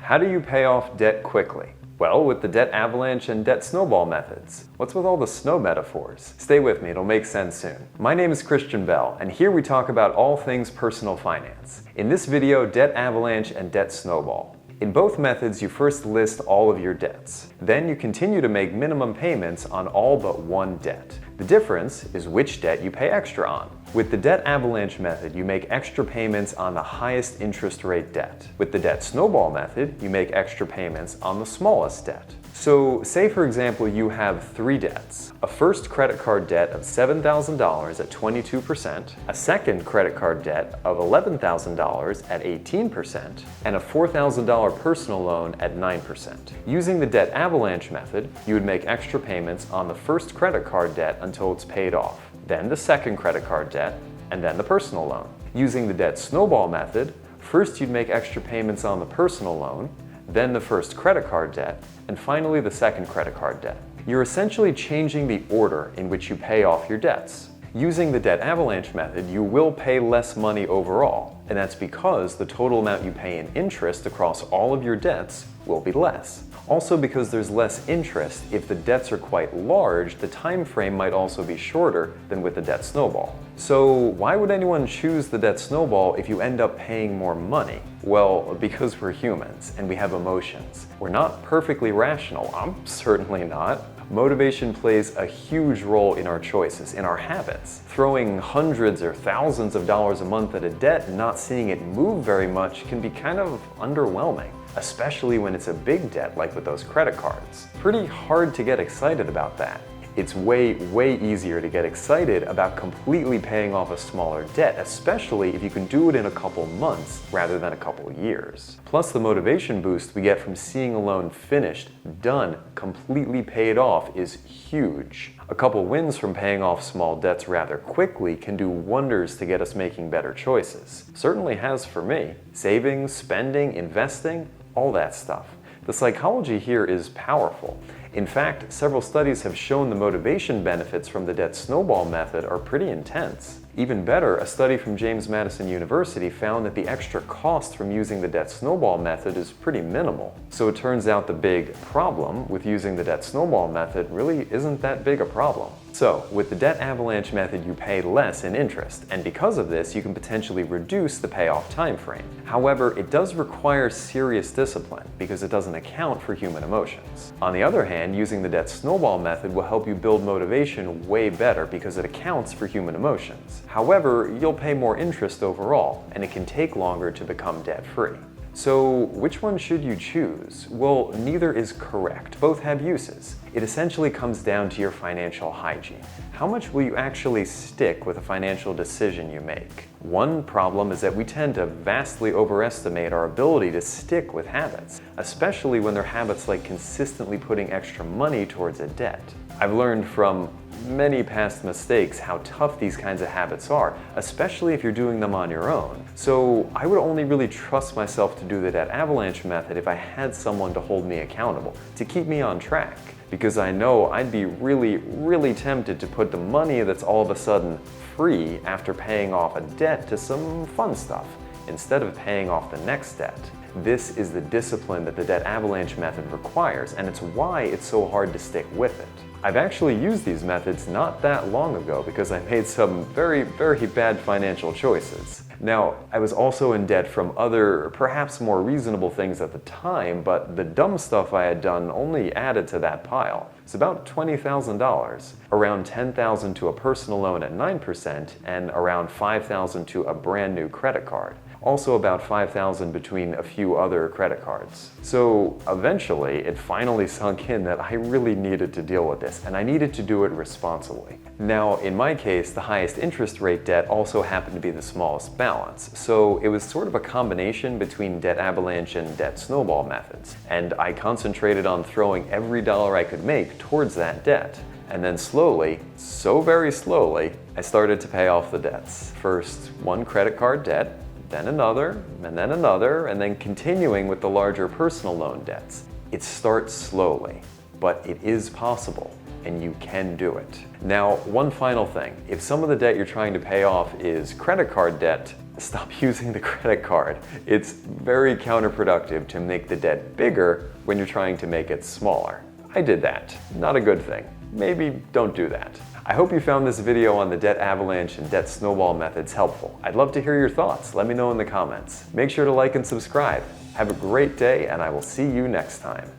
How do you pay off debt quickly? Well, with the debt avalanche and debt snowball methods. What's with all the snow metaphors? Stay with me, it'll make sense soon. My name is Christian Bell, and here we talk about all things personal finance. In this video, debt avalanche and debt snowball. In both methods, you first list all of your debts. Then you continue to make minimum payments on all but one debt. The difference is which debt you pay extra on. With the debt avalanche method, you make extra payments on the highest interest rate debt. With the debt snowball method, you make extra payments on the smallest debt. So say for example you have three debts. A first credit card debt of $7,000 at 22%, a second credit card debt of $11,000 at 18%, and a $4,000 personal loan at 9%. Using the debt avalanche method, you would make extra payments on the first credit card debt until it's paid off, then the second credit card debt, and then the personal loan. Using the debt snowball method, first you'd make extra payments on the personal loan, then the first credit card debt, and finally the second credit card debt. You're essentially changing the order in which you pay off your debts. Using the debt avalanche method, you will pay less money overall, and that's because the total amount you pay in interest across all of your debts will be less. Also, because there's less interest, if the debts are quite large, the time frame might also be shorter than with the debt snowball. So why would anyone choose the debt snowball if you end up paying more money? Well, because we're humans and we have emotions. We're not perfectly rational. I'm certainly not. Motivation plays a huge role in our choices, in our habits. Throwing hundreds or thousands of dollars a month at a debt and not seeing it move very much can be kind of underwhelming, especially when it's a big debt like with those credit cards. Pretty hard to get excited about that. It's way easier to get excited about completely paying off a smaller debt, especially if you can do it in a couple months rather than a couple years. Plus, the motivation boost we get from seeing a loan finished, done, completely paid off is huge. A couple wins from paying off small debts rather quickly can do wonders to get us making better choices. Certainly has for me. Saving, spending, investing, all that stuff. The psychology here is powerful. In fact, several studies have shown the motivation benefits from the debt snowball method are pretty intense. Even better, a study from James Madison University found that the extra cost from using the debt snowball method is pretty minimal. So it turns out the big problem with using the debt snowball method really isn't that big a problem. So, with the debt avalanche method, you pay less in interest, and because of this, you can potentially reduce the payoff time frame. However, it does require serious discipline because it doesn't account for human emotions. On the other hand, using the debt snowball method will help you build motivation way better because it accounts for human emotions. However, you'll pay more interest overall, and it can take longer to become debt-free. So, which one should you choose? Well, neither is correct. Both have uses. It essentially comes down to your financial hygiene. How much will you actually stick with a financial decision you make? One problem is that we tend to vastly overestimate our ability to stick with habits, especially when they're habits like consistently putting extra money towards a debt. I've learned from many past mistakes how tough these kinds of habits are, especially if you're doing them on your own. So I would only really trust myself to do the debt avalanche method if I had someone to hold me accountable, to keep me on track. Because I know I'd be really tempted to put the money that's all of a sudden free after paying off a debt to some fun stuff, instead of paying off the next debt. This is the discipline that the debt avalanche method requires, and it's why it's so hard to stick with it. I've actually used these methods not that long ago because I made some very bad financial choices. Now, I was also in debt from other, perhaps more reasonable things at the time, but the dumb stuff I had done only added to that pile. It's about $20,000, around $10,000 to a personal loan at 9%, and around $5,000 to a brand new credit card. Also about $5,000 between a few other credit cards. So eventually, it finally sunk in that I really needed to deal with this, and I needed to do it responsibly. Now, in my case, the highest interest rate debt also happened to be the smallest balance, so it was sort of a combination between debt avalanche and debt snowball methods, and I concentrated on throwing every dollar I could make towards that debt. And then slowly, so very slowly, I started to pay off the debts. First, one credit card debt, then another, and then continuing with the larger personal loan debts. It starts slowly, but it is possible, and you can do it. Now, one final thing. If some of the debt you're trying to pay off is credit card debt, Stop using the credit card. It's very counterproductive to make the debt bigger when you're trying to make it smaller. I did that. Not a good thing. Maybe don't do that. I hope you found this video on the debt avalanche and debt snowball methods helpful. I'd love to hear your thoughts. Let me know in the comments. Make sure to like and subscribe. Have a great day, and I will see you next time.